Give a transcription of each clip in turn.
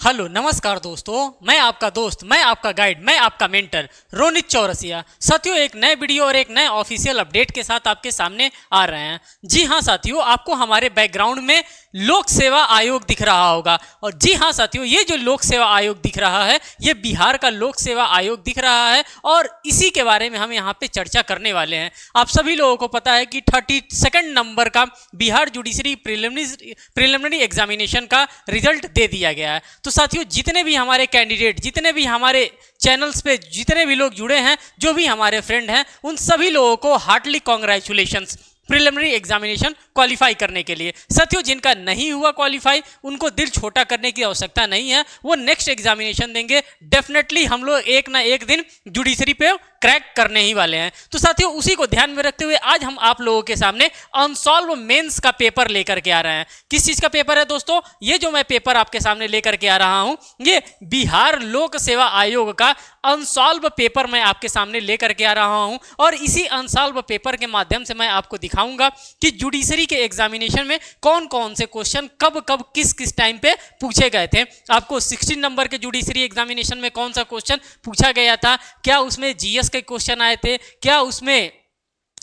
Hello नमस्कार दोस्तों, मैं आपका दोस्त, मैं आपका गाइड, मैं आपका मेंटर रोनित चौरसिया। साथियों, एक नए वीडियो और एक नए ऑफिशियल अपडेट के साथ आपके सामने आ रहे हैं। जी हाँ साथियों, आपको हमारे बैकग्राउंड में लोक सेवा आयोग दिख रहा होगा। और जी हाँ साथियों, ये जो लोक सेवा आयोग दिख रहा है, ये बिहार का लोक सेवा आयोग दिख रहा है और इसी के बारे में हम यहाँ पे चर्चा करने वाले हैं। आप सभी लोगों को पता है कि 32nd नंबर का बिहार जुडिशरी प्रिलिमिनरी एग्जामिनेशन का रिजल्ट दे दिया गया है। तो साथियों, जितने भी हमारे कैंडिडेट, जितने भी हमारे चैनल्स पे जितने भी लोग जुड़े हैं, जो भी हमारे फ्रेंड हैं, उन सभी लोगों को heartly congratulations preliminary examination qualify करने के लिए। साथियों, जिनका नहीं हुआ क्वालिफाई, उनको दिल छोटा करने की आवश्यकता नहीं है, वो नेक्स्ट एग्जामिनेशन देंगे। डेफिनेटली हम लोग एक ना एक दिन जुडिशरी पे क्रैक करने ही वाले हैं। तो साथियों, उसी को ध्यान में रखते हुए आज हम आप लोगों के सामने अनसॉल्व मेंस का पेपर लेकर के आ रहे हैं। किस चीज का पेपर है दोस्तों? ये जो मैं पेपर आपके सामने लेकर के आ रहा हूं, ये बिहार लोक सेवा आयोग का अनसॉल्व पेपर मैं आपके सामने लेकर के आ रहा हूं। और इसी अनसॉल्व पेपर के माध्यम से मैं आपको दिखाऊंगा कि जुडिशरी के एग्जामिनेशन में कौन कौन से क्वेश्चन कब कब किस किस टाइम पे पूछे गए थे। आपको 16 नंबर के जुडिशरी एग्जामिनेशन में कौन सा क्वेश्चन पूछा गया था, क्या उसमें जीएस के क्वेश्चन आए थे, क्या उसमें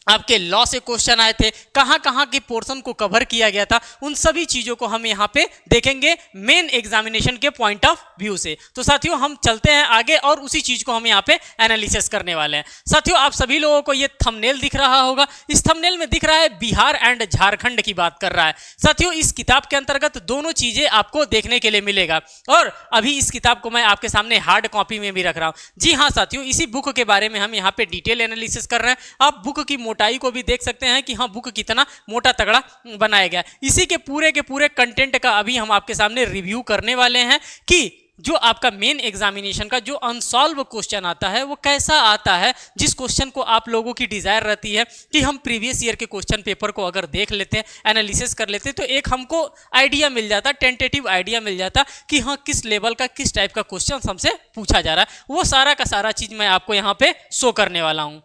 आपके लॉ से क्वेश्चन आए थे, कहां कहां के पोर्शन को कवर किया गया था, उन सभी चीजों को हम यहां पे देखेंगे मेन एग्जामिनेशन के पॉइंट ऑफ व्यू से। तो साथियों, हम चलते हैं आगे और उसी चीज को हम यहां पे एनालिसिस करने वाले हैं। साथियों, आप सभी लोगों को ये थंबनेल दिख रहा होगा। इस थंबनेल में दिख रहा है बिहार एंड झारखंड की बात कर रहा है। साथियों, इस किताब के अंतर्गत दोनों चीजें आपको देखने के लिए मिलेगा और अभी इस किताब को मैं आपके सामने हार्ड कॉपी में भी रख रहा हूं। जी हाँ साथियों, इसी बुक के बारे में हम यहाँ पे डिटेल एनालिसिस कर रहे हैं। आप बुक की मोटाई को भी देख सकते हैं कि हाँ, बुक कितना मोटा तगड़ा बनाया गया। इसी के पूरे कंटेंट का अभी हम आपके सामने रिव्यू करने वाले हैं कि जो आपका मेन एग्जामिनेशन का जो अनसॉल्व क्वेश्चन आता है वो कैसा आता है। जिस क्वेश्चन को आप लोगों की डिजायर रहती है कि हम प्रीवियस ईयर के क्वेश्चन पेपर को अगर देख लेते हैं, एनालिसिस कर लेते हैं, तो एक हमको आइडिया मिल जाता, टेंटेटिव आइडिया मिल जाता कि हाँ, किस लेवल का किस टाइप का क्वेश्चन हमसे पूछा जा रहा है। वो सारा का सारा चीज मैं आपको यहाँ पे शो करने वाला हूँ।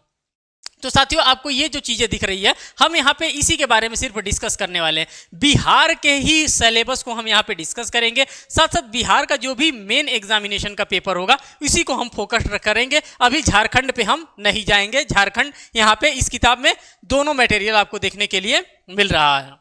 तो साथियों, आपको ये जो चीजें दिख रही है, हम यहाँ पे इसी के बारे में सिर्फ डिस्कस करने वाले हैं। बिहार के ही सिलेबस को हम यहाँ पे डिस्कस करेंगे, साथ साथ बिहार का जो भी मेन एग्जामिनेशन का पेपर होगा इसी को हम फोकस करेंगे। अभी झारखंड पे हम नहीं जाएंगे। झारखंड यहाँ पे इस किताब में दोनों मटेरियल आपको देखने के लिए मिल रहा है।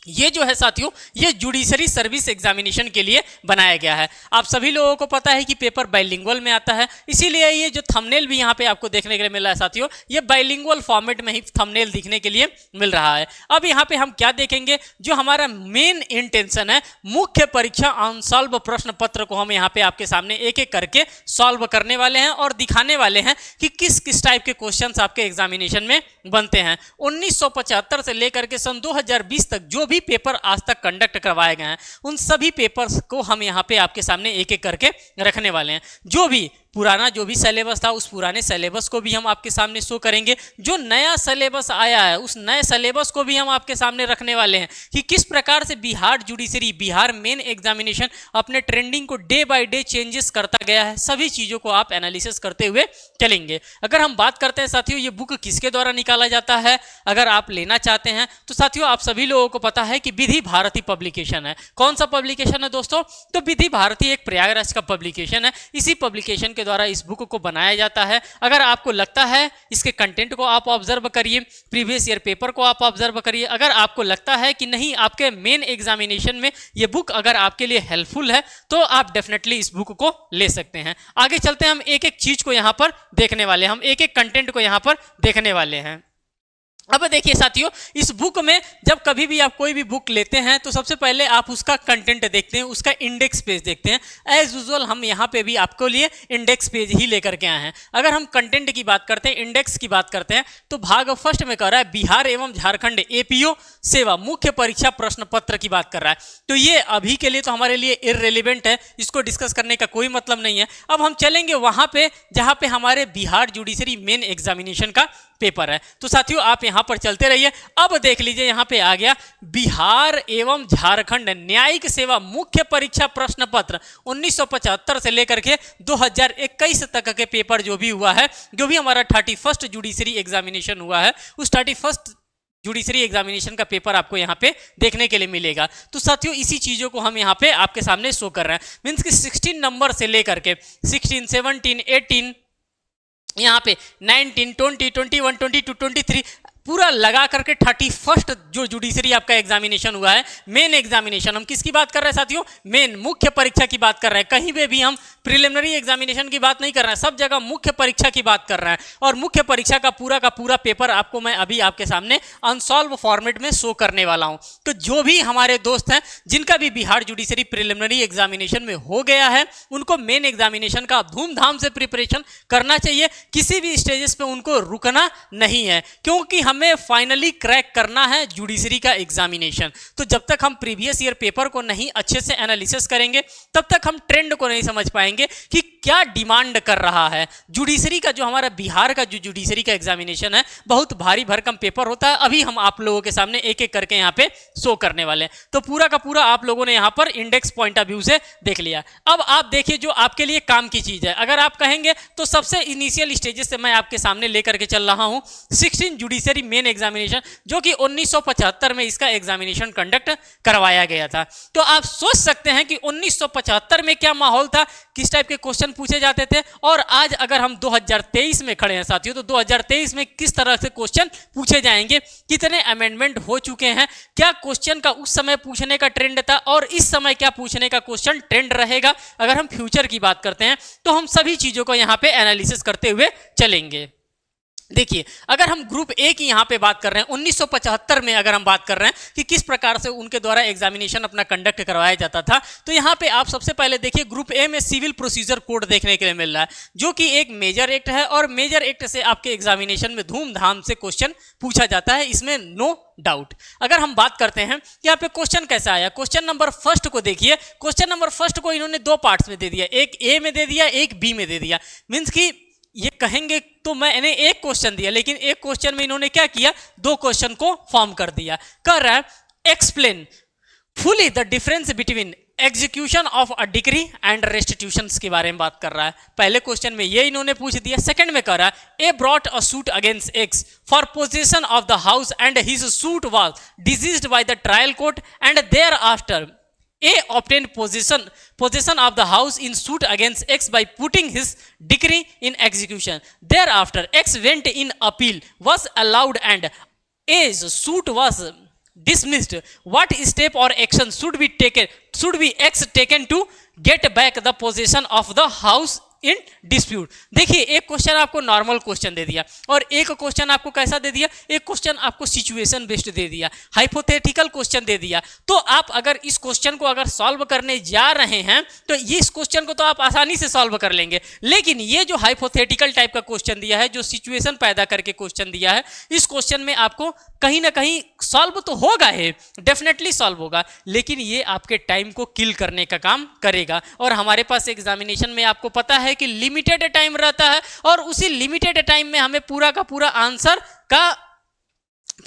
ये जो है साथियों, ये जुडिशरी सर्विस एग्जामिनेशन के लिए बनाया गया है। आप सभी लोगों को पता है कि पेपर बाइलिंगुअल में आता है, इसीलिए ये जो थंबनेल भी यहाँ पे आपको देखने के लिए मिल रहा है साथियों, ये बाइलिंगुअल फॉर्मेट में ही थंबनेल दिखने के लिए मिल रहा है। अब यहाँ पे हम क्या देखेंगे, जो हमारा मेन इंटेंशन है, मुख्य परीक्षा अनसॉल्व प्रश्न पत्र को हम यहाँ पे आपके सामने एक एक करके सॉल्व करने वाले हैं और दिखाने वाले हैं कि किस किस टाइप के क्वेश्चन आपके एग्जामिनेशन में बनते हैं। 1975 से लेकर के सन 2020 तक जो भी पेपर आज तक कंडक्ट करवाए गए हैं, उन सभी पेपर्स को हम यहाँ पे आपके सामने एक एक करके रखने वाले हैं। जो भी पुराना जो भी सिलेबस था, उस पुराने सिलेबस को भी हम आपके सामने शो करेंगे। जो नया सिलेबस आया है, उस नए सिलेबस को भी हम आपके सामने रखने वाले हैं कि किस प्रकार से Bihar judiciary, Bihar main examination अपने ट्रेंडिंग को डे बाय डे चेंजेस करता गया है। सभी चीजों को आप एनालिसिस करते हुए चलेंगे। अगर हम बात करते हैं साथियों, ये बुक किसके द्वारा निकाला जाता है, अगर आप लेना चाहते हैं तो साथियों, आप सभी लोगों को पता है कि विधि भारती पब्लिकेशन है। कौन सा पब्लिकेशन है दोस्तों? तो विधि भारती एक प्रयागराज का पब्लिकेशन है। इसी पब्लिकेशन के द्वारा इस बुक को बनाया जाता है। अगर आपको लगता है, इसके कंटेंट को आप ऑब्जर्व करिए, प्रीवियस ईयर पेपर को आप ऑब्जर्व करिए। अगर आपको लगता है कि नहीं, आपके मेन एग्जामिनेशन में ये बुक अगर आपके लिए हेल्पफुल है, तो आप डेफिनेटली इस बुक को ले सकते हैं। आगे चलते हैं, हम एक एक चीज को यहां पर देखने वाले हैं, हम एक एक कंटेंट को यहां पर देखने वाले हैं। अब देखिए साथियों, इस बुक में जब कभी भी आप कोई भी बुक लेते हैं तो सबसे पहले आप उसका कंटेंट देखते हैं, उसका इंडेक्स पेज देखते हैं। एज यूजुअल हम यहाँ पे भी आपको लिए इंडेक्स पेज ही लेकर के आए हैं। अगर हम कंटेंट की बात करते हैं, इंडेक्स की बात करते हैं, तो भाग फर्स्ट में कह रहा है बिहार एवं झारखंड एपीओ सेवा मुख्य परीक्षा प्रश्न पत्र की बात कर रहा है। तो ये अभी के लिए तो हमारे लिए इररिलेवेंट है, इसको डिस्कस करने का कोई मतलब नहीं है। अब हम चलेंगे वहां पे जहां पे हमारे बिहार जुडिशरी मेन एग्जामिनेशन का पेपर है। तो साथियों, आप यहां पर चलते रहिए। अब देख लीजिए, यहां पे आ गया बिहार एवं झारखंड न्यायिक सेवा मुख्य परीक्षा प्रश्न पत्र 1975 से लेकर के 2021 तक के पेपर जो भी हुआ है, जो भी हमारा 31st जुडिशरी एग्जामिनेशन हुआ है, उस 31st जुडिशरी एग्जामिनेशन का पेपर आपको यहाँ पे देखने के लिए मिलेगा। तो साथियों इसी चीज़ों को हम यहाँ पे आपके सामने शो कर रहे हैं, मीन्स कि 16 नंबर से लेकर के 16, 17, 18, यहाँ पे 19, 20, 21, 22, 23 पूरा लगा करके 31 जो जुडिशरी आपका एग्जामिनेशन हुआ है, मेन एग्जामिनेशन, हम किसकी बात कर रहे हैं साथियों, मेन मुख्य परीक्षा की बात कर रहे हैं। कहीं पे भी हम प्रिलिमिनरी एग्जामिनेशन की बात नहीं कर रहे हैं, सब जगह मुख्य परीक्षा की बात कर रहे हैं। और मुख्य परीक्षा का पूरा पेपर आपको मैं अभी आपके सामने अनसॉल्व फॉर्मेट में शो करने वाला हूं। तो जो भी हमारे दोस्त हैं जिनका भी बिहार जुडिशरी प्रिलिमिनरी एग्जामिनेशन में हो गया है, उनको मेन एग्जामिनेशन का धूमधाम से प्रिपरेशन करना चाहिए, किसी भी स्टेजेस पे उनको रुकना नहीं है, क्योंकि हमें फाइनली क्रैक करना है जुडिशरी का एग्जामिनेशन। तो जब तक हम प्रीवियस ईयर पेपर को नहीं अच्छे से एनालिसिस करेंगे, तब तक हम ट्रेंड को नहीं समझ पाएंगे कि क्या डिमांड कर रहा है जुडिशरी का। जो हमारा बिहार का जो जुडिशरी का एग्जामिनेशन है, बहुत भारी भरकम पेपर होता है। अभी हम आप लोगों के सामने एक एक करके यहाँ पे शो करने वाले हैं। तो पूरा का पूरा आप लोगों ने यहाँ पर इंडेक्स पॉइंट ऑफ व्यू से देख लिया। अब आप देखिए जो आपके लिए काम की चीज है, अगर आप कहेंगे तो सबसे इनिशियल स्टेजेस से मैं आपके सामने लेकर के चल रहा हूँ 16 जुडिशरी मेन एग्जामिनेशन, जो कि 1975 में इसका एग्जामिनेशन कंडक्ट करवाया गया था। तो आप सोच सकते हैं कि 1975 में क्या माहौल था, किस टाइप के क्वेश्चन पूछे जाते थे, और आज अगर हम 2023 में खड़े हैं साथियों, तो 2023 में किस तरह से क्वेश्चन पूछे जाएंगे, कितने अमेंडमेंट हो चुके हैं, क्या क्वेश्चन का उस समय पूछने का ट्रेंड था और इस समय क्या पूछने का क्वेश्चन ट्रेंड रहेगा। अगर हम फ्यूचर की बात करते हैं तो हम सभी चीजों को यहाँ पे एनालिसिस करते हुए चलेंगे। देखिए अगर हम ग्रुप ए की यहाँ पे बात कर रहे हैं 1975 में, अगर हम बात कर रहे हैं कि किस प्रकार से उनके द्वारा एग्जामिनेशन अपना कंडक्ट करवाया जाता था, तो यहाँ पे आप सबसे पहले देखिए ग्रुप ए में सिविल प्रोसीजर कोड देखने के लिए मिल रहा है, जो कि एक मेजर एक्ट है, और मेजर एक्ट से आपके एग्जामिनेशन में धूमधाम से क्वेश्चन पूछा जाता है, इसमें नो डाउट। अगर हम बात करते हैं यहाँ पे क्वेश्चन कैसा आया, क्वेश्चन नंबर फर्स्ट को देखिए। क्वेश्चन नंबर फर्स्ट को इन्होंने दो पार्ट्स में दे दिया, एक ए में दे दिया, एक बी में दे दिया। मीन्स की ये कहेंगे तो मैंने एक क्वेश्चन दिया, लेकिन एक क्वेश्चन में इन्होंने क्या किया, दो क्वेश्चन को फॉर्म कर दिया। कर रहा है explain fully the difference between execution of a decree and restitution के बारे में बात कर रहा है। पहले क्वेश्चन में ये इन्होंने पूछ दिया। सेकंड में कर रहा है A brought a suit against X for possession of the house and his suit was decided by the trial court and thereafter A obtained possession of the house in suit against X by putting his decree in execution. Thereafter, X went in appeal, was allowed, and A's suit was dismissed. What step or action should be X taken to get back the possession of the house in dispute. देखिए एक question आपको normal question दे दिया, और एक question आपको कैसा दे दिया, एक क्वेश्चन आपको सिचुएशन बेस्ड दे दिया, हाइपोथेटिकल क्वेश्चन दे दिया। तो आप अगर इस क्वेश्चन को अगर सॉल्व करने जा रहे हैं तो ये इस क्वेश्चन को तो आप आसानी से सॉल्व कर लेंगे, लेकिन ये जो हाइपोथेटिकल टाइप का क्वेश्चन दिया है, जो सिचुएशन पैदा करके क्वेश्चन दिया है, इस क्वेश्चन में आपको कहीं ना कहीं सॉल्व तो होगा है, डेफिनेटली सॉल्व होगा, लेकिन ये आपके टाइम को किल करने का काम करेगा। और हमारे पास एग्जामिनेशन में आपको पता है कि लिमिटेड टाइम रहता है, और उसी लिमिटेड टाइम में हमें पूरा का पूरा आंसर का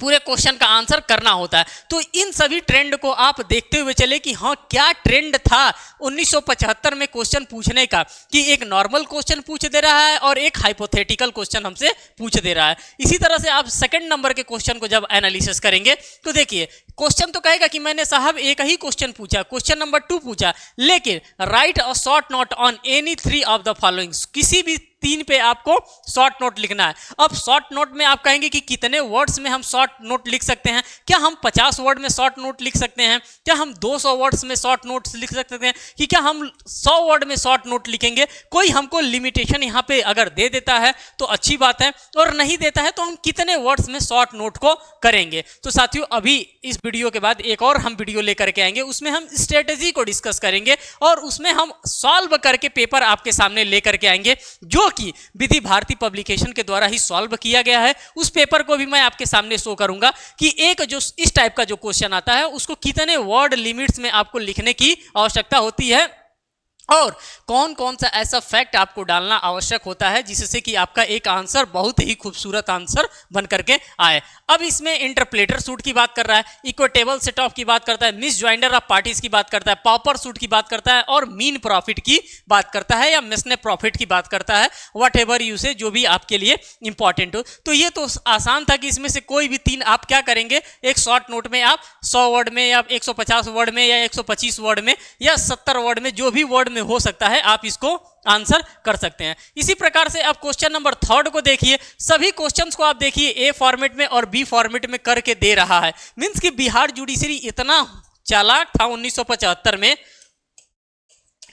पूरे क्वेश्चन का आंसर करना होता है। तो इन सभी ट्रेंड को आप देखते हुए चले कि हाँ क्या ट्रेंड था 1975 में क्वेश्चन पूछने का, कि एक नॉर्मल क्वेश्चन पूछ दे रहा है और एक हाइपोथेटिकल क्वेश्चन हमसे पूछ दे रहा है। इसी तरह से आप सेकंड नंबर के क्वेश्चन को जब एनालिसिस करेंगे तो देखिए क्वेश्चन तो कहेगा कि मैंने साहब एक ही क्वेश्चन पूछा, क्वेश्चन नंबर 2 पूछा, लेकिन right a short note on any 3 of the following, किसी भी 3 पे आपको शॉर्ट नोट लिखना है। अब शॉर्ट नोट में आप कहेंगे कि कितने वर्ड्स में हम शॉर्ट नोट लिख सकते हैं, क्या हम 50 वर्ड में शॉर्ट नोट लिख सकते हैं, क्या हम 200 वर्ड्स में शॉर्ट नोट्स लिख सकते हैं, कि क्या हम 100 वर्ड में शॉर्ट नोट लिखेंगे। कोई हमको लिमिटेशन यहाँ पे अगर दे देता है तो अच्छी बात है, और नहीं देता है तो हम कितने वर्ड्स में शॉर्ट नोट को करेंगे। तो साथियों अभी इस वीडियो के बाद एक और हम वीडियो लेकर के आएंगे, उसमें हम स्ट्रेटेजी को डिस्कस करेंगे, और उसमें हम सॉल्व करके पेपर आपके सामने लेकर के आएंगे, जो कि विधि भारती पब्लिकेशन के द्वारा ही सॉल्व किया गया है। उस पेपर को भी मैं आपके सामने शो करूंगा कि एक जो इस टाइप का जो क्वेश्चन आता है उसको कितने वर्ड लिमिट्स में आपको लिखने की आवश्यकता होती है, और कौन कौन सा ऐसा फैक्ट आपको डालना आवश्यक होता है जिससे कि आपका एक आंसर बहुत ही खूबसूरत आंसर बन करके आए। अब इसमें इंटरप्लेटर सूट की बात कर रहा है, इक्विटेबल सेट ऑफ की बात करता है, मिस ज्वाइंडर ऑफ पार्टीज की बात करता है, पॉपर सूट की बात करता है और मीन प्रॉफिट की बात करता है या मिसने प्रॉफिट की बात करता है, वट एवर यू से, जो भी आपके लिए इंपॉर्टेंट हो। तो ये तो आसान था कि इसमें से कोई भी तीन आप क्या करेंगे, एक शॉर्ट नोट में आप 100 वर्ड में या 150 वर्ड में या 125 वर्ड में या 70 वर्ड में, जो भी वर्ड में हो सकता है, आप इसको आंसर कर सकते हैं। इसी प्रकार से आप क्वेश्चन नंबर 3 को देखिए। सभी क्वेश्चंस को आप देखिए ए फॉर्मेट में और बी फॉर्मेट में करके दे रहा है। मींस कि बिहार जुडिशरी इतना चालाक था 1975 में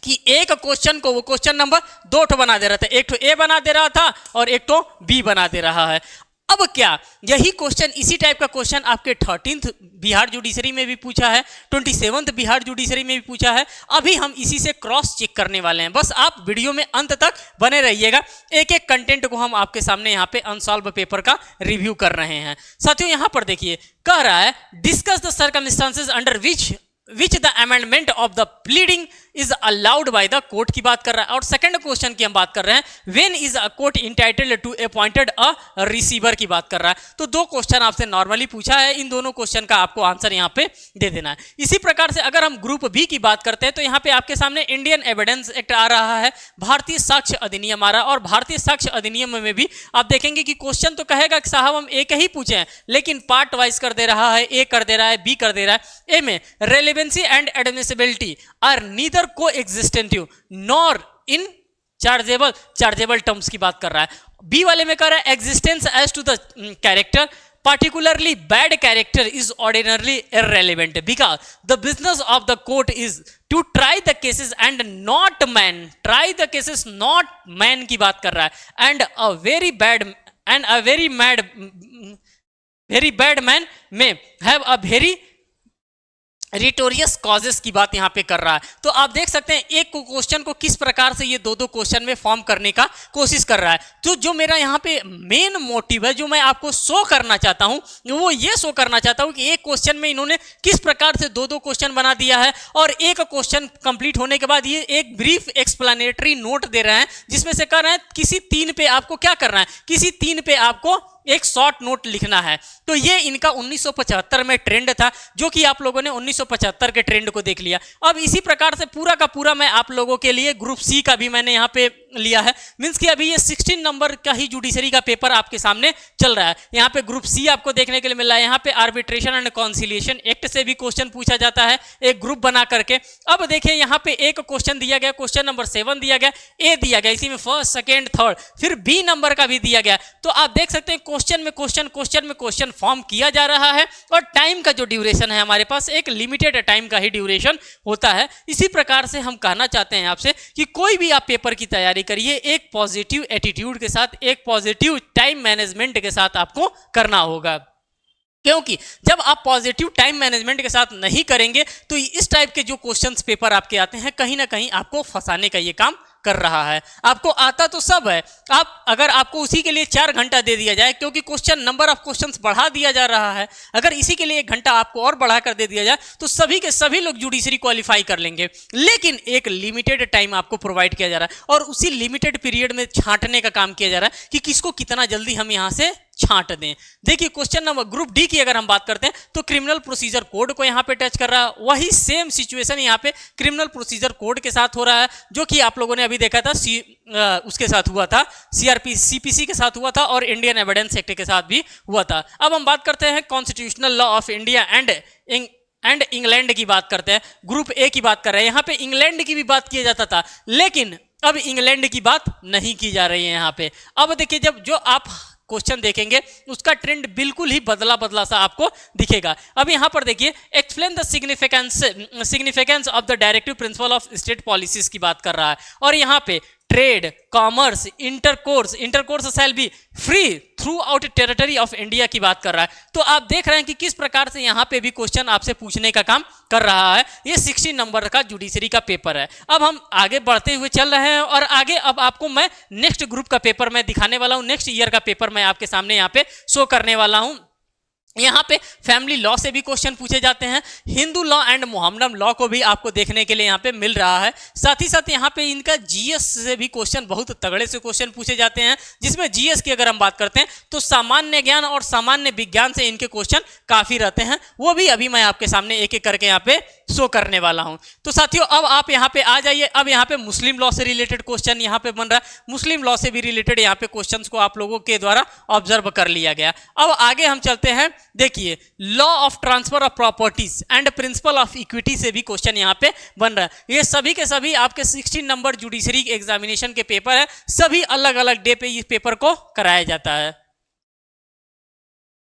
कि एक क्वेश्चन को वो क्वेश्चन नंबर 2 बना दे रहा था, एक तो ए बना दे रहा था और एक तो बी बना दे रहा है। अब क्या यही क्वेश्चन, इसी टाइप का क्वेश्चन आपके 13th बिहार जुडिशरी में भी पूछा है, 27th बिहार जुडिशरी में भी पूछा है। अभी हम इसी से क्रॉस चेक करने वाले हैं, बस आप वीडियो में अंत तक बने रहिएगा। एक एक कंटेंट को हम आपके सामने यहाँ पे अनसॉल्व पेपर का रिव्यू कर रहे हैं। साथियों यहाँ पर देखिए, कह रहा है discuss the circumstances under which the amendment of the pleading is allowed by the court की बात कर रहा है। और सेकंड क्वेश्चन की हम बात कर रहे हैं, when is a court entitled to appointed a receiver की बात कर रहा है। तो दो क्वेश्चन आपसे नॉर्मली पूछा है, इन दोनों क्वेश्चन का आपको आंसर यहाँ पे दे देना है। इसी प्रकार से अगर हम ग्रुप बी की बात करते हैं तो यहाँ पे आपके सामने इंडियन एविडेंस एक्ट आ रहा है, भारतीय साक्ष्य अधिनियम आ रहा है। और भारतीय साक्ष्य अधिनियम में भी आप देखेंगे कि क्वेश्चन तो कहेगा कि साहब हम एक ही पूछे हैं, लेकिन पार्ट वाइज कर दे रहा है, ए कर दे रहा है, बी कर दे रहा है। ए में relevancy and admissibility are neither co extensive nor interchangeable terms की बात कर रहा है। बी वाले में कर रहा है existence as to the character particularly bad character is ordinarily irrelevant because the business of the court is to try the cases and not man की बात कर रहा है। and a very bad man may have a very meritorious causes की बात यहां पे कर रहा है। तो आप देख सकते हैं एक क्वेश्चन को किस प्रकार से ये दो क्वेश्चन में फॉर्म करने का कोशिश कर रहा है। तो जो मेरा यहाँ पे मेन मोटिव है, जो मैं आपको शो करना चाहता हूं, वो ये शो करना चाहता हूं कि एक क्वेश्चन में इन्होंने किस प्रकार से दो क्वेश्चन बना दिया है और एक क्वेश्चन कंप्लीट होने के बाद ये एक ब्रीफ एक्सप्लेनेटरी नोट दे रहे हैं, जिसमें से कर रहे हैं किसी 3 पे आपको क्या करना है, किसी 3 पे आपको एक शॉर्ट नोट लिखना है। तो ये इनका 1975 में ट्रेंड था, जो कि आप लोगों ने 1975 के ट्रेंड को देख लिया। अब इसी प्रकार से पूरा का पूरा मैं आप लोगों के लिए ग्रुप सी का भी मैंने यहाँ पे लिया है। मींस कि अभी ये 16 नंबर का ही जुडिशरी का पेपर आपके सामने चल रहा है। यहाँ पे ग्रुप सी आपको देखने के लिए मिल रहा है। यहाँ पे आर्बिट्रेशन एंड कॉन्सिलिएशन एक्ट से भी क्वेश्चन पूछा जाता है एक ग्रुप बना करके। अब देखिए यहाँ पे एक क्वेश्चन दिया गया, क्वेश्चन नंबर 7 दिया गया, ए दिया गया, इसी में फर्स्ट सेकेंड थर्ड, फिर बी नंबर का भी दिया गया। तो आप देख सकते हैं क्वेश्चन में क्वेश्चन फॉर्म किया जा रहा है और टाइम का जो ड्यूरेशन है हमारे पास एक लिमिटेड टाइम का ही ड्यूरेशन होता है। इसी प्रकार से हम कहना चाहते हैं आपसे कि कोई भी आप पेपर की तैयारी करिए एक पॉजिटिव एटीट्यूड के साथ, एक पॉजिटिव टाइम मैनेजमेंट के साथ आपको करना होगा। क्योंकि जब आप पॉजिटिव टाइम मैनेजमेंट के साथ नहीं करेंगे तो इस टाइप के जो क्वेश्चंस पेपर आपके आते हैं कहीं ना कहीं आपको फंसाने का ये काम कर रहा है। आपको आता तो सब है, आप अगर आपको उसी के लिए 4 घंटा दे दिया जाए, क्योंकि क्वेश्चन नंबर ऑफ क्वेश्चंस बढ़ा दिया जा रहा है, अगर इसी के लिए 1 घंटा आपको और बढ़ा कर दे दिया जाए तो सभी के सभी लोग जुडिशरी क्वालिफाई कर लेंगे। लेकिन एक लिमिटेड टाइम आपको प्रोवाइड किया जा रहा है और उसी लिमिटेड पीरियड में छांटने का काम किया जा रहा है कि किसको कितना जल्दी हम यहाँ से छांट दें। देखिए क्वेश्चन नंबर ग्रुप डी की अगर हम बात करते हैं तो क्रिमिनल प्रोसीजर कोड को यहाँ पे टच कर रहा है। वही सेम सिचुएशन यहाँ पे क्रिमिनल प्रोसीजर कोड के साथ हो रहा है, जो कि आप लोगों ने अभी देखा था उसके साथ हुआ था, सीपीसी के साथ हुआ था और इंडियन एविडेंस एक्ट के साथ भी हुआ था। अब हम बात करते हैं constitutional law of India and England की बात करते हैं। ग्रुप ए की बात कर रहे हैं, यहाँ पे इंग्लैंड की भी बात किया जाता था, लेकिन अब इंग्लैंड की बात नहीं की जा रही है यहाँ पे। अब देखिए जब जो आप क्वेश्चन देखेंगे उसका ट्रेंड बिल्कुल ही बदला सा आपको दिखेगा। अब यहाँ पर देखिए explain the significance of the directive principle of state policies की बात कर रहा है। और यहाँ पे trade, commerce, intercourse shall be free through out territory of India की बात कर रहा है। तो आप देख रहे हैं कि किस प्रकार से यहाँ पे भी क्वेश्चन आपसे पूछने का काम कर रहा है। ये 16 नंबर का जुडिशरी का पेपर है। अब हम आगे बढ़ते हुए चल रहे हैं और आगे अब आपको मैं नेक्स्ट ग्रुप का पेपर मैं दिखाने वाला हूँ, नेक्स्ट ईयर का पेपर मैं आपके सामने यहाँ पे शो करने वाला हूँ। यहाँ पे फैमिली लॉ से भी क्वेश्चन पूछे जाते हैं, Hindu law and Mohammedan law को भी आपको देखने के लिए यहाँ पे मिल रहा है। साथ ही साथ यहाँ पे इनका जीएस से भी क्वेश्चन बहुत तगड़े से क्वेश्चन पूछे जाते हैं, जिसमें जीएस की अगर हम बात करते हैं तो सामान्य ज्ञान और सामान्य विज्ञान से इनके क्वेश्चन काफी रहते हैं, वो भी अभी मैं आपके सामने एक एक करके यहाँ पे शो करने वाला हूं। तो साथियों अब आप यहाँ पे आ जाइए, अब यहाँ पे मुस्लिम लॉ से रिलेटेड क्वेश्चन यहाँ पे बन रहा है, मुस्लिम लॉ से भी रिलेटेड यहाँ पे क्वेश्चंस को आप लोगों के द्वारा ऑब्जर्व कर लिया गया। अब आगे हम चलते हैं, देखिए law of transfer of properties and principle of equity से भी क्वेश्चन यहाँ पे बन रहा है। ये सभी के सभी आपके 16 नंबर जुडिशरी एग्जामिनेशन के पेपर है, सभी अलग अलग डे पे इस पेपर को कराया जाता है।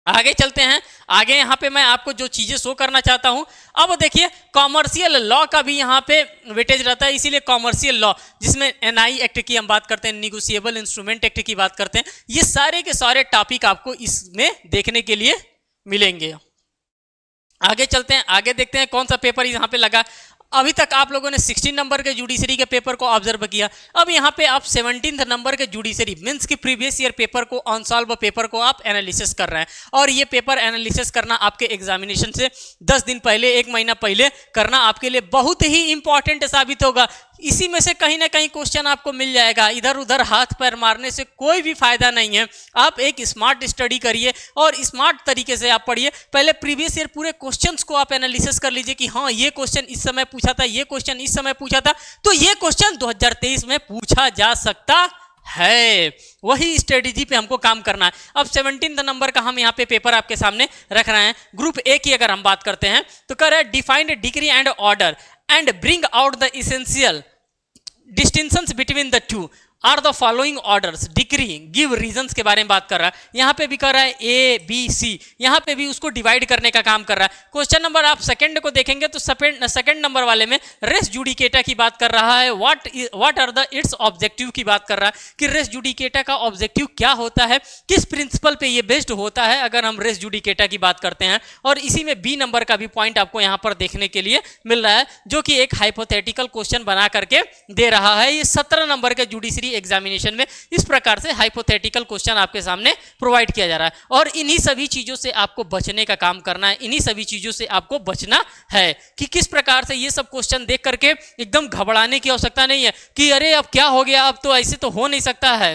आगे चलते हैं, आगे यहाँ पे मैं आपको जो चीजें शो करना चाहता हूं, अब देखिए कॉमर्शियल लॉ का भी यहाँ पे वेटेज रहता है, इसीलिए कॉमर्शियल लॉ जिसमें एनआई एक्ट की हम बात करते हैं, निगोशिएबल इंस्ट्रूमेंट एक्ट की बात करते हैं, ये सारे के सारे टॉपिक आपको इसमें देखने के लिए मिलेंगे। आगे चलते हैं, आगे देखते हैं कौन सा पेपर यहाँ पे लगा। अभी तक आप लोगों ने 16 नंबर के जुडिशरी के पेपर को ऑब्जर्व किया, अब यहाँ पे आप 17 नंबर के जुडिशरी मींस की प्रीवियस ईयर पेपर को, अनसॉल्व पेपर को आप एनालिसिस कर रहे हैं, और ये पेपर एनालिसिस करना आपके एग्जामिनेशन से 10 दिन पहले, 1 महीना पहले करना आपके लिए बहुत ही इंपॉर्टेंट साबित होगा। इसी में से कहीं ना कहीं क्वेश्चन आपको मिल जाएगा, इधर उधर हाथ पैर मारने से कोई भी फायदा नहीं है। आप एक स्मार्ट स्टडी करिए और स्मार्ट तरीके से आप पढ़िए, पहले प्रीवियस ईयर पूरे क्वेश्चंस को आप एनालिसिस कर लीजिए कि हाँ ये क्वेश्चन इस समय पूछा था, ये क्वेश्चन इस समय पूछा था, तो ये क्वेश्चन 2023 में पूछा जा सकता है। वही स्ट्रेटेजी पे हमको काम करना है। अब 17 नंबर का हम यहाँ पे पेपर आपके सामने रख रहे हैं। ग्रुप ए की अगर हम बात करते हैं तो कह रहा है defined degree and order and bring out the essential distinctions between the two are the following orders, degree give reasons के बारे में बात कर रहा है। यहाँ पे भी कर रहा है ए बी सी, यहाँ पे भी उसको डिवाइड करने का काम कर रहा है। क्वेश्चन नंबर आप सेकंड को देखेंगे तो सेकंड नंबर वाले में रेस जुडिकेटा की बात कर रहा है, what are the its objective की बात कर रहा है कि रेस जुडिकेटा का ऑब्जेक्टिव क्या होता है, किस प्रिंसिपल पे ये बेस्ड होता है अगर हम रेस जुडिकेटा की बात करते हैं। और इसी में बी नंबर का भी पॉइंट आपको यहाँ पर देखने के लिए मिल रहा है, जो कि एक हाइपोथेटिकल क्वेश्चन बना करके दे रहा है। ये 17 नंबर के जुडिशरी एग्जामिनेशन में इस प्रकार से हाइपोथेटिकल क्वेश्चन आपके सामने प्रोवाइड किया जा रहा है, और इन्हीं सभी चीजों से आपको बचने का काम करना है, इन्हीं सभी चीजों से आपको बचना है कि किस प्रकार से ये सब क्वेश्चन देख करके एकदम घबराने की आवश्यकता नहीं है कि अरे अब क्या हो गया, अब तो ऐसे तो हो नहीं सकता है।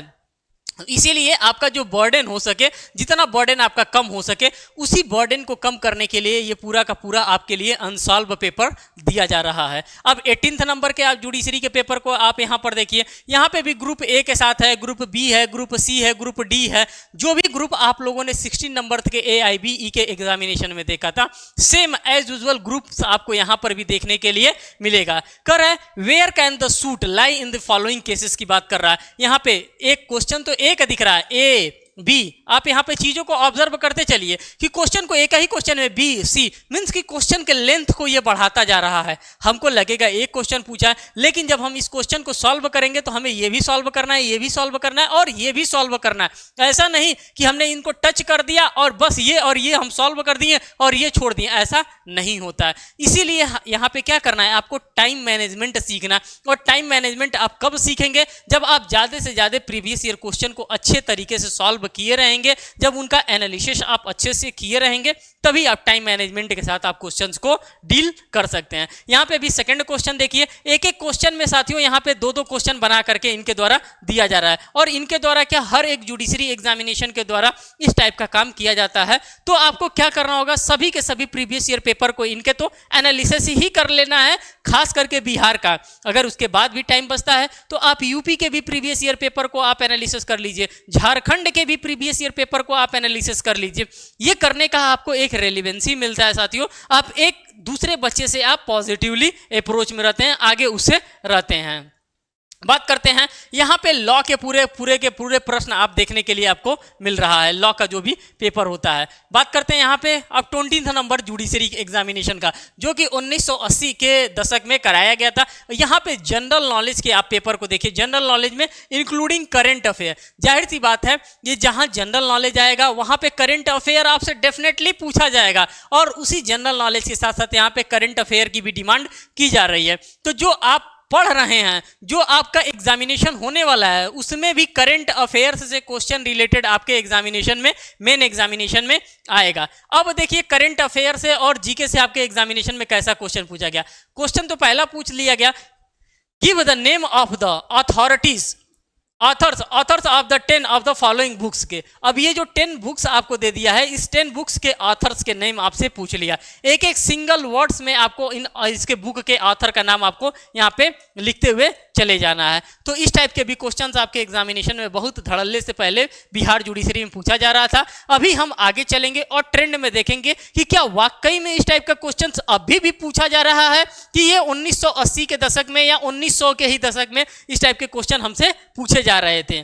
इसीलिए आपका जो बर्डन हो सके, जितना बर्डन आपका कम हो सके, उसी बर्डन को कम करने के लिए ये पूरा का पूरा आपके लिए अनसॉल्व पेपर दिया जा रहा है। अब 18 नंबर के आप जुडिशरी के पेपर को आप यहाँ पर देखिए, यहाँ पे भी ग्रुप ए के साथ है, ग्रुप बी है, ग्रुप सी है, ग्रुप डी है। जो भी ग्रुप आप लोगों ने 16 नंबर के AIBE के एग्जामिनेशन में देखा था, सेम एज यूजुअल ग्रुप आपको यहाँ पर भी देखने के लिए मिलेगा। कर है where can the suit lie in the following cases की बात कर रहा है। यहाँ पे एक क्वेश्चन तो एक दिख रहा है ए बी, आप यहाँ पे चीजों को ऑब्जर्व करते चलिए कि क्वेश्चन को एक ही क्वेश्चन में बी सी मींस कि क्वेश्चन के लेंथ को ये बढ़ाता जा रहा है। हमको लगेगा एक क्वेश्चन पूछा है, लेकिन जब हम इस क्वेश्चन को सॉल्व करेंगे तो हमें ये भी सॉल्व करना है, ये भी सॉल्व करना है और ये भी सॉल्व करना है। ऐसा नहीं कि हमने इनको टच कर दिया और बस ये और ये हम सॉल्व कर दिए और ये छोड़ दिए, ऐसा नहीं होता है। इसीलिए यहाँ पे क्या करना है, आपको टाइम मैनेजमेंट सीखना। और टाइम मैनेजमेंट आप कब सीखेंगे, जब आप ज्यादा से ज्यादा प्रीवियस ईयर क्वेश्चन को अच्छे तरीके से सॉल्व किए रहेंगे, जब उनका एनालिसिस आप अच्छे से किए रहेंगे, तभी आप टाइम मैनेजमेंट के साथ आप क्वेश्चंस को डील कर सकते हैं। यहाँ पे भी सेकंड क्वेश्चन देखिए, एक एक क्वेश्चन में साथियों यहाँ पे दो दो क्वेश्चन बना करके इनके द्वारा दिया जा रहा है, और इनके द्वारा क्या हर एक जुडिशरी एग्जामिनेशन के द्वारा इस टाइप का काम किया जाता है। तो आपको क्या करना होगा, सभी के सभी प्रीवियस ईयर पेपर को इनके तो एनालिसिस ही कर लेना है, खास करके बिहार का। अगर उसके बाद भी टाइम बचता है तो आप यूपी के भी प्रीवियस ईयर पेपर को आप एनालिसिस कर लीजिए, झारखंड के भी प्रीवियस ईयर पेपर को आप एनालिसिस कर लीजिए। ये करने का आपको एक रेलिवेंसी मिलता है साथियों, आप एक दूसरे बच्चे से आप पॉजिटिवली अप्रोच में रहते हैं, आगे उससे रहते हैं। बात करते हैं यहाँ पे लॉ के पूरे प्रश्न आप देखने के लिए आपको मिल रहा है, लॉ का जो भी पेपर होता है। बात करते हैं यहाँ पे अब 20 नंबर जुडिशरी एग्जामिनेशन का, जो कि 1980 के दशक में कराया गया था। यहाँ पे जनरल नॉलेज के आप पेपर को देखिए, जनरल नॉलेज में इंक्लूडिंग करंट अफेयर। जाहिर सी बात है, ये जहाँ जनरल नॉलेज आएगा वहाँ पे करंट अफेयर आपसे डेफिनेटली पूछा जाएगा, और उसी जनरल नॉलेज के साथ साथ यहाँ पे करंट अफेयर की भी डिमांड की जा रही है। तो जो आप पढ़ रहे हैं, जो आपका एग्जामिनेशन होने वाला है उसमें भी करंट अफेयर्स से क्वेश्चन रिलेटेड आपके एग्जामिनेशन में, मेन एग्जामिनेशन में आएगा। अब देखिए करंट अफेयर से और जीके से आपके एग्जामिनेशन में कैसा क्वेश्चन पूछा गया। क्वेश्चन तो पहला पूछ लिया गया, give the name of the authorities authors of the 10 of the following books के। अब ये जो 10 बुक्स आपको दे दिया है, इस 10 बुक्स के ऑथर्स के नेम आपसे पूछ लिया। एक एक सिंगल वर्ड्स में आपको इसके बुक के ऑथर का नाम आपको यहाँ पे लिखते हुए चले जाना है। तो इस टाइप के भी क्वेश्चंस आपके एग्जामिनेशन में बहुत धड़ल्ले से पहले बिहार जुडिशरी में पूछा जा रहा था। अभी हम आगे चलेंगे और ट्रेंड में देखेंगे कि क्या वाकई में इस टाइप का क्वेश्चंस अभी भी पूछा जा रहा है कि ये 1980 के दशक में या 1900 के ही दशक में इस टाइप के क्वेश्चन हमसे पूछे जा रहे थे।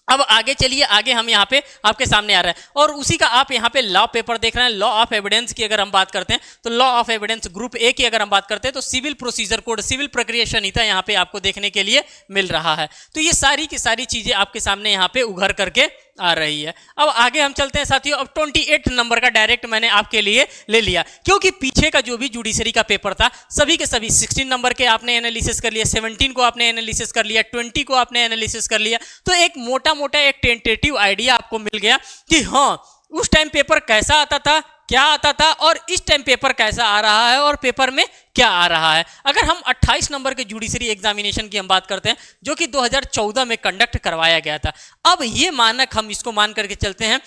अब आगे चलिए, आगे हम यहाँ पे आपके सामने आ रहा है और उसी का आप यहाँ पे लॉ पेपर देख रहे हैं। लॉ ऑफ एविडेंस की अगर हम बात करते हैं तो law of evidence group A की अगर हम बात करते हैं तो सिविल प्रोसीजर कोड, सिविल प्रक्रिया संहिता यहाँ पे आपको देखने के लिए मिल रहा है। तो ये सारी की सारी चीजें आपके सामने यहाँ पे उभर करके आ रही है। अब आगे हम चलते हैं साथियों। अब 28 नंबर का डायरेक्ट मैंने आपके लिए ले लिया, क्योंकि पीछे का जो भी जुडिशरी का पेपर था सभी के सभी 16 नंबर के आपने एनालिसिस कर लिया, 17 को आपने एनालिसिस कर लिया, 20 को आपने एनालिसिस कर लिया। तो एक मोटा मोटा एक टेंटेटिव आइडिया आपको मिल गया कि हाँ उस टाइम पेपर कैसा आता था, क्या आता था और इस टाइम पेपर कैसा आ रहा है और पेपर में क्या आ रहा है। अगर हम 28 नंबर के जुडिशरी एग्जामिनेशन की हम बात करते हैं जो कि 2014 में कंडक्ट करवाया गया था, अब ये मानक हम इसको मान करके चलते हैं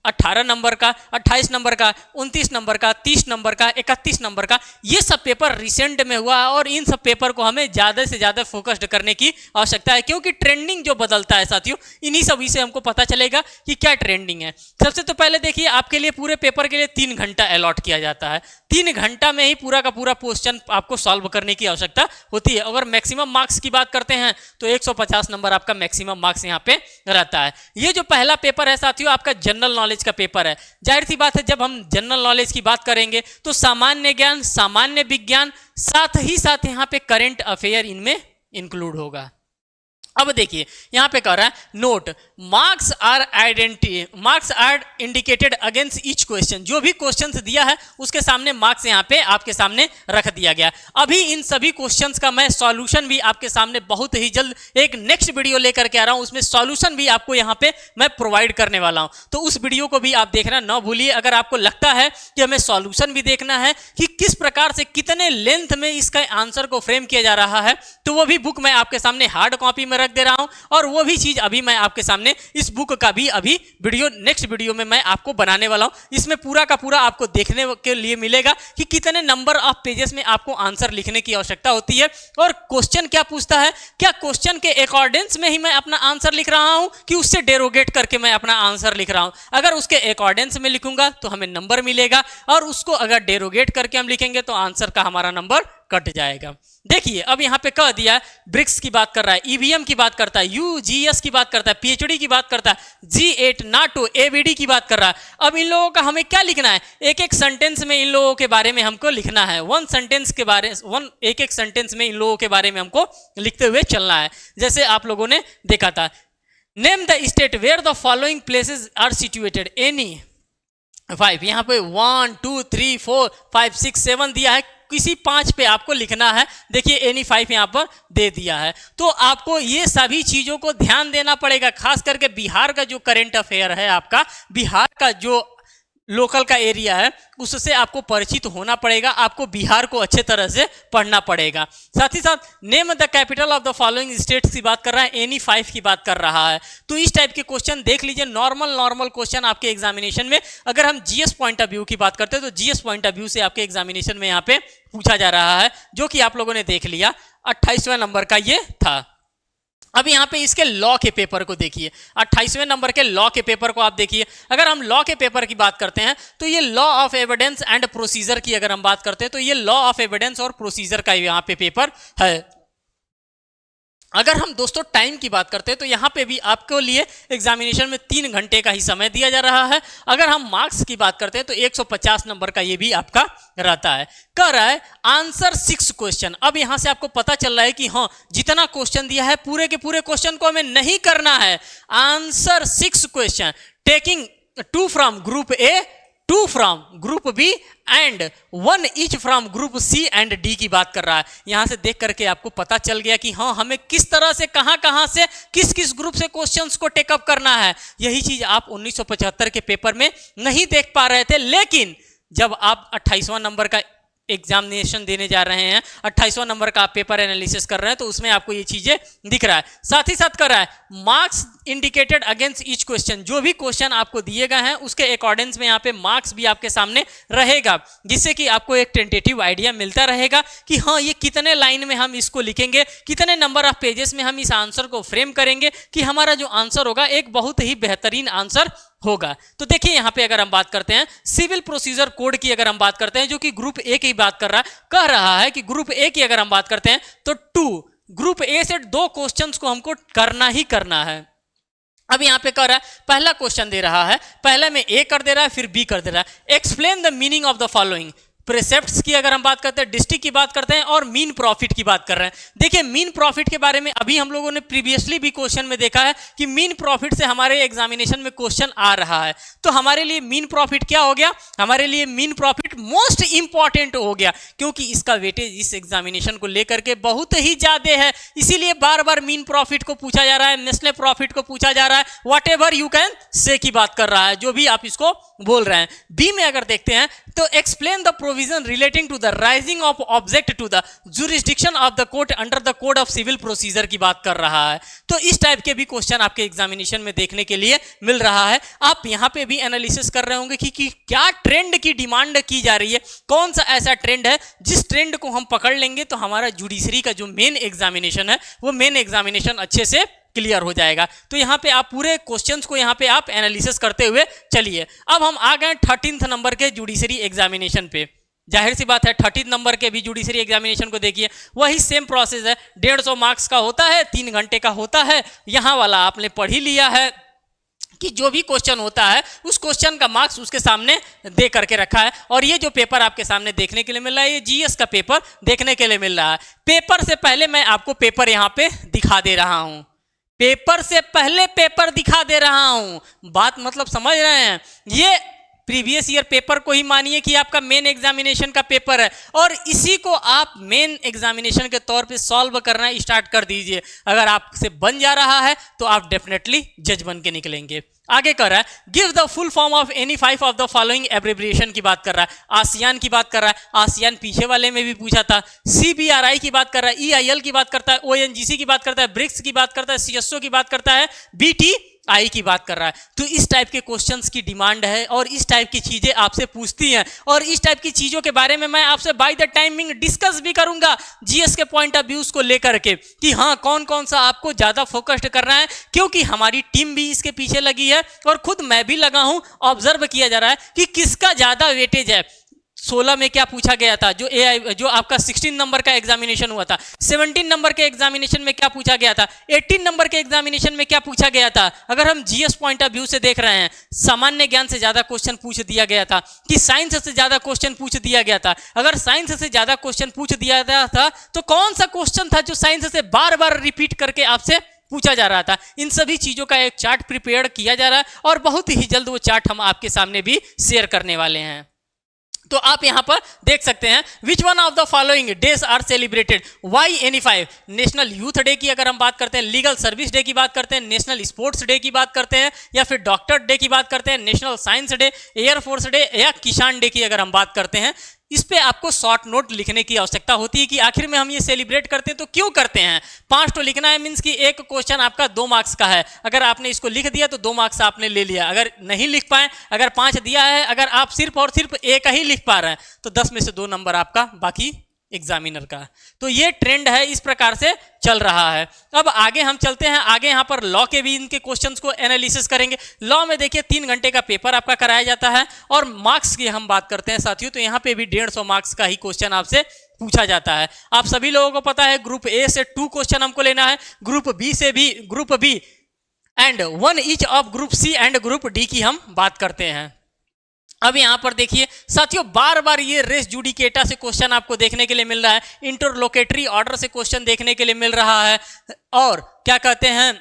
18 नंबर का, 28 नंबर का, 29 नंबर का, 30 नंबर का, 31 नंबर का, ये सब पेपर रिसेंट में हुआ और इन सब पेपर को हमें ज़्यादा से ज़्यादा फोकस्ड करने की आवश्यकता है, क्योंकि ट्रेंडिंग जो बदलता है साथियों, इन्हीं सभी से हमको पता चलेगा कि क्या ट्रेंडिंग है। सबसे तो पहले देखिए, आपके लिए पूरे पेपर के लिए 3 घंटा अलॉट किया जाता है। 3 घंटा में ही पूरा का पूरा क्वेश्चन आपको सॉल्व करने की आवश्यकता होती है। अगर मैक्सिमम मार्क्स की बात करते हैं तो 150 नंबर आपका मैक्सिमम मार्क्स यहाँ पे रहता है। ये जो पहला पेपर है साथियों आपका जनरल नॉलेज का पेपर है। जाहिर सी बात है जब हम जनरल नॉलेज की बात करेंगे तो सामान्य ज्ञान, सामान्य विज्ञान, साथ ही साथ यहाँ पे करंट अफेयर इनमें इंक्लूड होगा। अब देखिए यहां पे कह रहा है note marks are indicated against each question. जो भी क्वेश्चंस दिया है उसके सामने मार्क्स यहां पे आपके सामने रख दिया गया। अभी इन सभी क्वेश्चंस का मैं सॉल्यूशन भी आपके सामने बहुत ही जल्द एक नेक्स्ट वीडियो लेकर के आ रहा हूं, उसमें सॉल्यूशन भी आपको यहां पे मैं प्रोवाइड करने वाला हूं, तो उस वीडियो को भी आप देखना ना भूलिए। अगर आपको लगता है कि हमें सॉल्यूशन भी देखना है कि किस प्रकार से कितने लेंथ में इसका आंसर को फ्रेम किया जा रहा है, तो वो भी बुक मैं आपके सामने हार्ड कॉपी में रख दे रहा हूं और वो भी चीज अभी मैं आपके सामने इस बुक का भी अभी वीडियो नेक्स्ट वीडियो में मैं आपको बनाने वाला हूं। इसमें पूरा का पूरा आपको देखने के लिए मिलेगा कि कितने नंबर ऑफ पेजेस में आपको आंसर लिखने की आवश्यकता होती है और क्वेश्चन क्या पूछता है, क्या क्वेश्चन के अकॉर्डेंस में ही मैं अपना आंसर लिख रहा हूं कि उससे डेरोगेट करके मैं अपना आंसर लिख रहा हूं। अगर उसके अकॉर्डेंस में लिखूंगा तो हमें नंबर मिलेगा और उसको अगर डेरोगेट करके हम लिखेंगे तो आंसर का हमारा नंबर कट जाएगा। देखिए अब यहां पे कह दिया ब्रिक्स की बात कर रहा है, ईवीएम की बात करता है, यूजीएस की बात करता है, पीएचडी की बात करता है, G8 नाटो एबीडी की बात कर रहा है। अब इन लोगों का हमें क्या लिखना है, एक एक सेंटेंस में इन लोगों के बारे में हमको लिखना है। एक सेंटेंस में इन लोगों के बारे में हमको लिखते हुए चलना है। जैसे आप लोगों ने देखा था, name the state where the following places are situated, any 5, यहाँ पे 1 2 3 4 5 6 7 दिया है, किसी 5 पे आपको लिखना है। देखिए एनी 5 यहाँ पर दे दिया है, तो आपको ये सभी चीजों को ध्यान देना पड़ेगा। खास करके बिहार का जो करंट अफेयर है, आपका बिहार का जो लोकल का एरिया है उससे आपको परिचित होना पड़ेगा, आपको बिहार को अच्छे तरह से पढ़ना पड़ेगा। साथ ही साथ name the capital of the following states की बात कर रहा है, एनी 5 की बात कर रहा है। तो इस टाइप के क्वेश्चन देख लीजिए, नॉर्मल क्वेश्चन आपके एग्जामिनेशन में। अगर हम जीएस पॉइंट ऑफ व्यू की बात करते हैं तो जीएस पॉइंट ऑफ व्यू से आपके एग्जामिनेशन में यहाँ पे पूछा जा रहा है, जो कि आप लोगों ने देख लिया। 28वें नंबर का ये था। अब यहाँ पे इसके लॉ के पेपर को देखिए, 28वें नंबर के लॉ के पेपर को आप देखिए। अगर हम लॉ के पेपर की बात करते हैं तो ये law of evidence and procedure की अगर हम बात करते हैं तो ये लॉ ऑफ एविडेंस और प्रोसीजर का यहाँ पे पेपर है। अगर हम दोस्तों टाइम की बात करते हैं तो यहाँ पे भी आपके लिए एग्जामिनेशन में 3 घंटे का ही समय दिया जा रहा है। अगर हम मार्क्स की बात करते हैं तो 150 नंबर का ये भी आपका रहता है। कह रहा है आंसर 6 क्वेश्चन। अब यहाँ से आपको पता चल रहा है कि हाँ, जितना क्वेश्चन दिया है पूरे के पूरे क्वेश्चन को हमें नहीं करना है। Answer 6 question taking 2 from group A, 2 from group B and one each from group C and D की बात कर रहा है। यहां से देख करके आपको पता चल गया कि हाँ हमें किस तरह से कहां से किस किस ग्रुप से क्वेश्चंस को टेकअप करना है। यही चीज आप 1975 के पेपर में नहीं देख पा रहे थे, लेकिन जब आप 28वां नंबर का एग्जामिनेशन देने जा रहे हैं, 28वां नंबर का आप पेपर एनालिसिस कर रहे हैं, तो उसमें आपको ये चीजें दिख रहा है। साथ ही साथ कर रहा है marks indicated against each question, जो भी क्वेश्चन आपको दिए गए हैं उसके अकॉर्डिंग्स में यहाँ पे मार्क्स भी आपके सामने रहेगा, जिससे कि आपको एक टेंटेटिव आइडिया मिलता रहेगा कि हाँ ये कितने लाइन में हम इसको लिखेंगे, कितने नंबर ऑफ पेजेस में हम इस आंसर को फ्रेम करेंगे कि हमारा जो आंसर होगा एक बहुत ही बेहतरीन आंसर होगा। तो देखिए यहाँ पे अगर हम बात करते हैं सिविल प्रोसीजर कोड की, अगर हम बात करते हैं जो कि ग्रुप ए की बात कर रहा है, कह रहा है कि ग्रुप ए की अगर हम बात करते हैं तो 2 ग्रुप ए से 2 क्वेश्चंस को हमको करना ही करना है। अब यहाँ पे कह रहा है पहला क्वेश्चन दे रहा है, पहले में ए कर दे रहा है फिर बी कर दे रहा है। Explain the meaning of the following. Precepts की अगर हम बात करते हैं, डिस्ट्रिक्ट की बात करते हैं और मीन प्रॉफिट की बात कर रहे हैं। देखिए मीन प्रॉफिट के बारे में अभी हम लोगों ने प्रीवियसली भी क्वेश्चन में देखा है कि मीन प्रॉफिट से हमारे एग्जामिनेशन में क्वेश्चन आ रहा है। तो हमारे लिए मीन प्रॉफिट क्या हो गया, हमारे लिए मीन प्रॉफिट मोस्ट इंपॉर्टेंट हो गया, क्योंकि इसका वेटेज इस एग्जामिनेशन को लेकर के बहुत ही ज्यादा है, इसीलिए बार बार मीन प्रॉफिट को पूछा जा रहा है, नेशनल प्रॉफिट को पूछा जा रहा है, what ever you can say की बात कर रहा है, जो भी आप इसको बोल रहे हैं। बी में अगर देखते हैं तो explain the provision relating to the raising of object to the jurisdiction of the court under the code of civil procedure की बात कर रहा है। तो इस टाइप के भी क्वेश्चन आपके एग्जामिनेशन में देखने के लिए मिल रहा है। आप यहां पे भी एनालिसिस कर रहे होंगे कि क्या ट्रेंड की डिमांड की जा रही है, कौन सा ऐसा ट्रेंड है जिस ट्रेंड को हम पकड़ लेंगे तो हमारा जुडिशरी का जो मेन एग्जामिनेशन है वो मेन एग्जामिनेशन अच्छे से क्लियर हो जाएगा। तो यहाँ पे आप पूरे क्वेश्चंस को यहाँ पे आप एनालिसिस करते हुए चलिए। अब हम आ गए 13th नंबर के जुडिशरी एग्जामिनेशन पे। जाहिर सी बात है 13 नंबर के भी जुडिशरी एग्जामिनेशन को देखिए, वही सेम प्रोसेस है, 150 मार्क्स का होता है, 3 घंटे का होता है। यहाँ वाला आपने पढ़ ही लिया है कि जो भी क्वेश्चन होता है उस क्वेश्चन का मार्क्स उसके सामने दे करके रखा है। और ये जो पेपर आपके सामने देखने के लिए मिल रहा है, ये जीएस का पेपर देखने के लिए मिल रहा है। पेपर से पहले मैं आपको पेपर यहाँ पे दिखा दे रहा हूँ, पेपर से पहले पेपर दिखा दे रहा हूं, बात मतलब समझ रहे हैं। ये प्रीवियस ईयर पेपर को ही मानिए कि आपका मेन एग्जामिनेशन का पेपर है और इसी को आप मेन एग्जामिनेशन के तौर पे सॉल्व करना स्टार्ट कर दीजिए। अगर आपसे बन जा रहा है तो आप डेफिनेटली जज बन के निकलेंगे। आगे कर रहा है give the full form of any 5 of the following abbreviation की बात कर रहा है, आसियान की बात कर रहा है, आसियान पीछे वाले में भी पूछा था, CBRI की बात कर रहा है, EIL की बात करता है, ONGC की बात करता है, ब्रिक्स की बात करता है, CSO की बात करता है, BTI की बात कर रहा है। तो इस टाइप के क्वेश्चंस की डिमांड है और इस टाइप की चीजें आपसे पूछती हैं और इस टाइप की चीजों के बारे में मैं आपसे बाय द टाइमिंग डिस्कस भी करूंगा जीएस के पॉइंट ऑफ व्यूज को लेकर के कि हाँ कौन कौन सा आपको ज्यादा फोकस्ड करना है, क्योंकि हमारी टीम भी इसके पीछे लगी है और खुद मैं भी लगा हूं। ऑब्जर्व किया जा रहा है कि किसका ज्यादा वेटेज है। 16 में क्या पूछा गया था, जो आपका 16 नंबर का एग्जामिनेशन हुआ था, 17 नंबर के एग्जामिनेशन में क्या पूछा गया था, 18 नंबर के एग्जामिनेशन में क्या पूछा गया था। अगर हम जीएस पॉइंट ऑफ व्यू से देख रहे हैं, सामान्य ज्ञान से ज्यादा क्वेश्चन पूछ दिया गया था कि साइंस से ज्यादा क्वेश्चन पूछ दिया गया था। अगर साइंस से ज्यादा क्वेश्चन पूछ दिया गया था तो कौन सा क्वेश्चन था जो साइंस से बार बार रिपीट करके आपसे पूछा जा रहा था। इन सभी चीजों का एक चार्ट प्रिपेयर किया जा रहा है और बहुत ही जल्द वो चार्ट हम आपके सामने भी शेयर करने वाले हैं। तो आप यहां पर देख सकते हैं which one of the following days are celebrated why any 5। National youth day की अगर हम बात करते हैं, लीगल सर्विस डे की बात करते हैं, नेशनल स्पोर्ट्स डे की बात करते हैं, या फिर डॉक्टर डे की बात करते हैं, national science day, air force day या किसान डे की अगर हम बात करते हैं। इस पे आपको शॉर्ट नोट लिखने की आवश्यकता होती है कि आखिर में हम ये सेलिब्रेट करते हैं तो क्यों करते हैं। 5 तो लिखना है, मीन्स कि एक क्वेश्चन आपका 2 मार्क्स का है। अगर आपने इसको लिख दिया तो 2 मार्क्स आपने ले लिया। अगर नहीं लिख पाए, अगर 5 दिया है, अगर आप सिर्फ और सिर्फ एक ही लिख पा रहे हैं तो 10 में से 2 नंबर आपका बाकी एग्जामिनर का। तो ये ट्रेंड है, इस प्रकार से चल रहा है। अब आगे हम चलते हैं, आगे यहाँ पर लॉ के भी इनके क्वेश्चंस को एनालिसिस करेंगे। लॉ में देखिए 3 घंटे का पेपर आपका कराया जाता है और मार्क्स की हम बात करते हैं साथियों तो यहाँ पे भी 150 मार्क्स का ही क्वेश्चन आपसे पूछा जाता है। आप सभी लोगों को पता है ग्रुप ए से 2 क्वेश्चन हमको लेना है, ग्रुप बी से भी, group B and 1 each of group C and group D की हम बात करते हैं। अब यहां पर देखिए साथियों बार बार ये रेस जुडिकेटा से क्वेश्चन आपको देखने के लिए मिल रहा है, इंटरलोकेटरी ऑर्डर से क्वेश्चन देखने के लिए मिल रहा है और क्या कहते हैं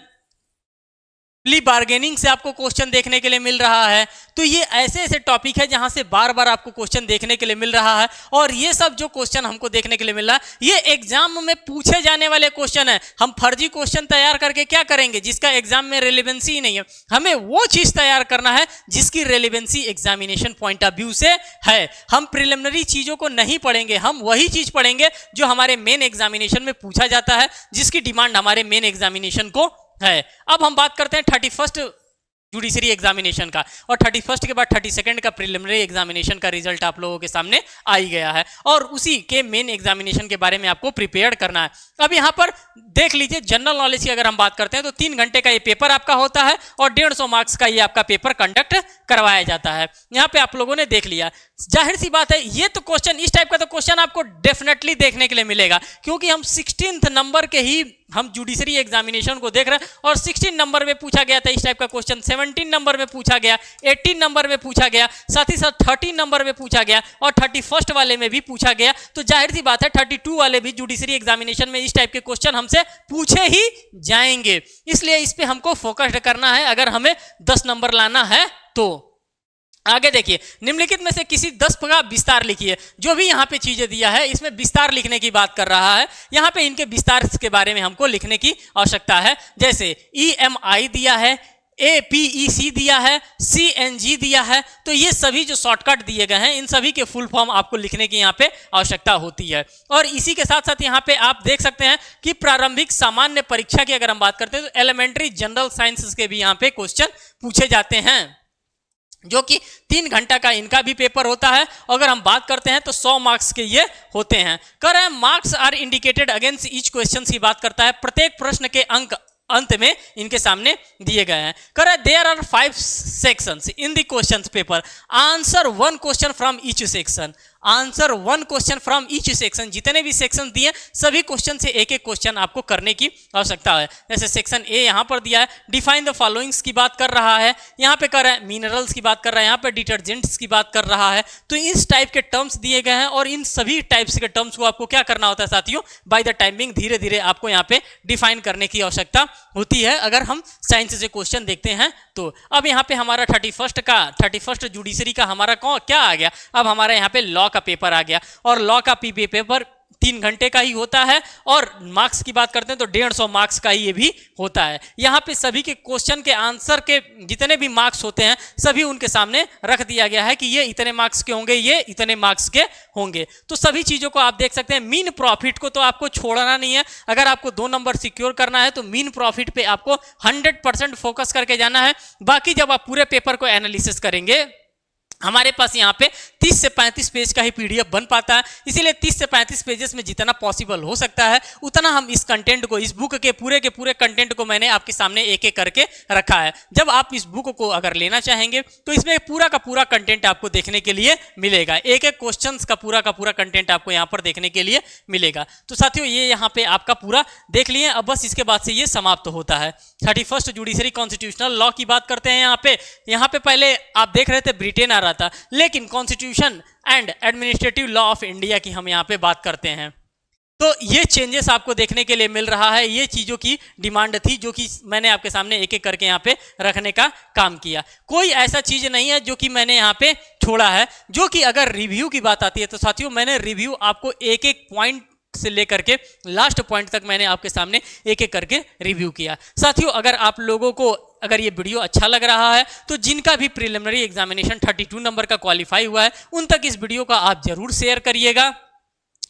प्ली बार्गेनिंग से आपको क्वेश्चन देखने के लिए मिल रहा है। तो ये ऐसे ऐसे टॉपिक है जहां से बार बार आपको क्वेश्चन देखने के लिए मिल रहा है, और ये सब जो क्वेश्चन हमको देखने के लिए मिल रहा है ये एग्जाम में पूछे जाने वाले क्वेश्चन है। हम फर्जी क्वेश्चन तैयार करके क्या करेंगे जिसका एग्जाम में रेलिवेंसी ही नहीं है। हमें वो चीज तैयार करना है जिसकी relevancy examination point of view से है। हम प्रिलिमिनरी चीजों को नहीं पढ़ेंगे, हम वही चीज पढ़ेंगे जो हमारे मेन एग्जामिनेशन में पूछा जाता है, जिसकी डिमांड हमारे मेन एग्जामिनेशन को है। अब हम बात करते हैं 31st जुडिशरी एग्जामिनेशन का, और 31st के बाद 32nd का प्रिलिमिनरी एग्जामिनेशन का रिजल्ट आप लोगों के सामने आ ही गया है, और उसी के मेन एग्जामिनेशन के बारे में आपको प्रिपेयर करना है। अब यहाँ पर देख लीजिए, जनरल नॉलेज की अगर हम बात करते हैं तो 3 घंटे का ये पेपर आपका होता है, और 150 मार्क्स का ये आपका पेपर कंडक्ट करवाया जाता है। यहाँ पे आप लोगों ने देख लिया, जाहिर सी बात है ये तो क्वेश्चन, इस टाइप का तो क्वेश्चन आपको डेफिनेटली देखने के लिए मिलेगा, क्योंकि हम 16th नंबर के ही हम जुडिशरी एग्जामिनेशन को देख रहे हैं, और 16 नंबर में पूछा गया था इस टाइप का क्वेश्चन, 17 नंबर में पूछा गया, 18 नंबर में पूछा गया, साथ ही साथ 13 नंबर में पूछा गया, और 31st वाले में भी पूछा गया। तो जाहिर सी बात है 32 वाले भी जुडिशरी एग्जामिनेशन में इस टाइप के क्वेश्चन हमसे पूछे ही जाएंगे, इसलिए इस पे हमको फोकस करना है अगर हमें 10 नंबर लाना है तो। आगे देखिए, निम्नलिखित में से किसी 10 का विस्तार लिखिए। जो भी यहाँ पे चीजें दिया है इसमें विस्तार लिखने की बात कर रहा है, यहाँ पे इनके विस्तार के बारे में हमको लिखने की आवश्यकता है। जैसे EMI दिया है, APEC दिया है, CNG दिया है, तो ये सभी जो शॉर्टकट दिए गए हैं इन सभी के फुल फॉर्म आपको लिखने की यहाँ पे आवश्यकता होती है। और इसी के साथ साथ यहाँ पे आप देख सकते हैं कि प्रारंभिक सामान्य परीक्षा की अगर हम बात करते हैं तो एलिमेंट्री जनरल साइंसेस के भी यहाँ पे क्वेश्चन पूछे जाते हैं, जो कि 3 घंटा का इनका भी पेपर होता है। अगर हम बात करते हैं तो 100 मार्क्स के ये होते हैं। कर रहे हैं marks are indicated against each question की बात करता है, प्रत्येक प्रश्न के अंक अंत में इनके सामने दिए गए हैं। कर रहे there are 5 sections in the question paper, answer 1 question from each section, answer 1 question from each section. जितने भी सेक्शन दिए सभी क्वेश्चन से एक एक क्वेश्चन आपको करने की आवश्यकता है। जैसे सेक्शन ए यहाँ पर दिया है, डिफाइन द फॉलोइंग्स की बात कर रहा है, यहाँ पे कर रहा है मिनरल्स की बात कर रहा है, यहाँ पे डिटर्जेंट्स की बात कर रहा है। तो इस टाइप के टर्म्स दिए गए हैं, और इन सभी टाइप्स के टर्म्स को आपको क्या करना होता है साथियों, बाय द टाइमिंग धीरे धीरे आपको यहाँ पे डिफाइन करने की आवश्यकता होती है अगर हम साइंस से क्वेश्चन देखते हैं तो। अब यहाँ पे हमारा 31st जुडिशरी का हमारा क्या आ गया, अब हमारा यहाँ पे लॉ का पेपर आ गया, और लॉ का पेपर 3 घंटे का ही होता है, और मार्क्स की बात करते हैं तो 150 मार्क्स का ही ये भी होता है। यहाँ पे सभी के क्वेश्चन के आंसर के जितने भी मार्क्स होते हैं सभी उनके सामने रख दिया गया है कि ये इतने मार्क्स के होंगे, ये इतने मार्क्स के होंगे। तो सभी चीज़ों को आप देख सकते हैं। मीन प्रॉफिट को तो आपको छोड़ना नहीं है, अगर आपको 2 नंबर सिक्योर करना है तो मीन प्रॉफिट पे आपको 100% फोकस करके जाना है। बाकी जब आप पूरे पेपर को एनालिसिस करेंगे, हमारे पास यहाँ पे 30 से 35 पेज का ही PDF बन पाता है, इसीलिए 30 से 35 पेजेस में जितना पॉसिबल हो सकता है उतना हम इस कंटेंट को, इस बुक के पूरे कंटेंट को मैंने आपके सामने एक एक करके रखा है। जब आप इस बुक को अगर लेना चाहेंगे तो इसमें पूरा का पूरा कंटेंट आपको देखने के लिए मिलेगा, एक एक क्वेश्चन का पूरा कंटेंट आपको यहाँ पर देखने के लिए मिलेगा। तो साथियों ये यहाँ पे आपका पूरा देख लिए। अब बस इसके बाद से ये समाप्त होता है। 31st जुडिशरी कॉन्स्टिट्यूशनल लॉ की बात करते हैं। यहाँ पे पहले आप देख रहे थे ब्रिटेन आ रहा था, लेकिन constitution and administrative law of India की हम यहाँ पे बात करते हैं। तो ये चेंजेस आपको देखने के लिए मिल रहा है। ये चीज़ों की डिमांड थी जो कि मैंने आपके सामने एक एक करके यहाँ पे रखने का काम किया। कोई ऐसा चीज़ नहीं है जो कि मैंने यहाँ पे छोड़ा है। जो कि अगर रिव्यू की बात आती है तो साथियों मैंने रिव्यू आपको एक एक पॉइंट से लेकर के लास्ट पॉइंट तक मैंने आपके सामने एक एक करके रिव्यू किया। साथियों अगर आप लोगों को अगर ये वीडियो अच्छा लग रहा है तो जिनका भी प्रिलिमिनरी एग्जामिनेशन 32 नंबर का क्वालिफाई हुआ है उन तक इस वीडियो का आप जरूर शेयर करिएगा।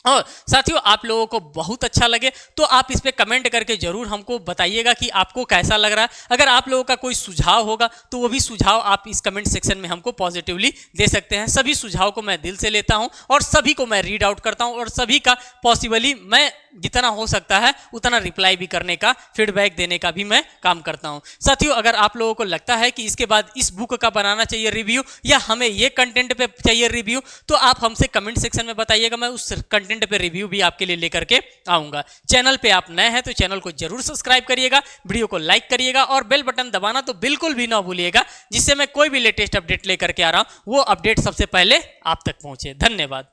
और साथियों आप लोगों को बहुत अच्छा लगे तो आप इस पे कमेंट करके जरूर हमको बताइएगा कि आपको कैसा लग रहा है। अगर आप लोगों का कोई सुझाव होगा तो वो भी सुझाव आप इस कमेंट सेक्शन में हमको पॉजिटिवली दे सकते हैं। सभी सुझाव को मैं दिल से लेता हूं और सभी को मैं रीड आउट करता हूं और सभी का पॉसिबली मैं जितना हो सकता है उतना रिप्लाई भी करने का, फीडबैक देने का भी मैं काम करता हूं। साथियों अगर आप लोगों को लगता है कि इसके बाद इस बुक का बनाना चाहिए रिव्यू या हमें ये कंटेंट पे चाहिए रिव्यू तो आप हमसे कमेंट सेक्शन में बताइएगा, मैं उस कंटेंट पे रिव्यू भी आपके लिए लेकर के आऊंगा। चैनल पे आप नए हैं तो चैनल को जरूर सब्सक्राइब करिएगा, वीडियो को लाइक करिएगा और बेल बटन दबाना तो बिल्कुल भी ना भूलिएगा, जिससे मैं कोई भी लेटेस्ट अपडेट लेकर के आ रहा हूं वो अपडेट सबसे पहले आप तक पहुंचे। धन्यवाद।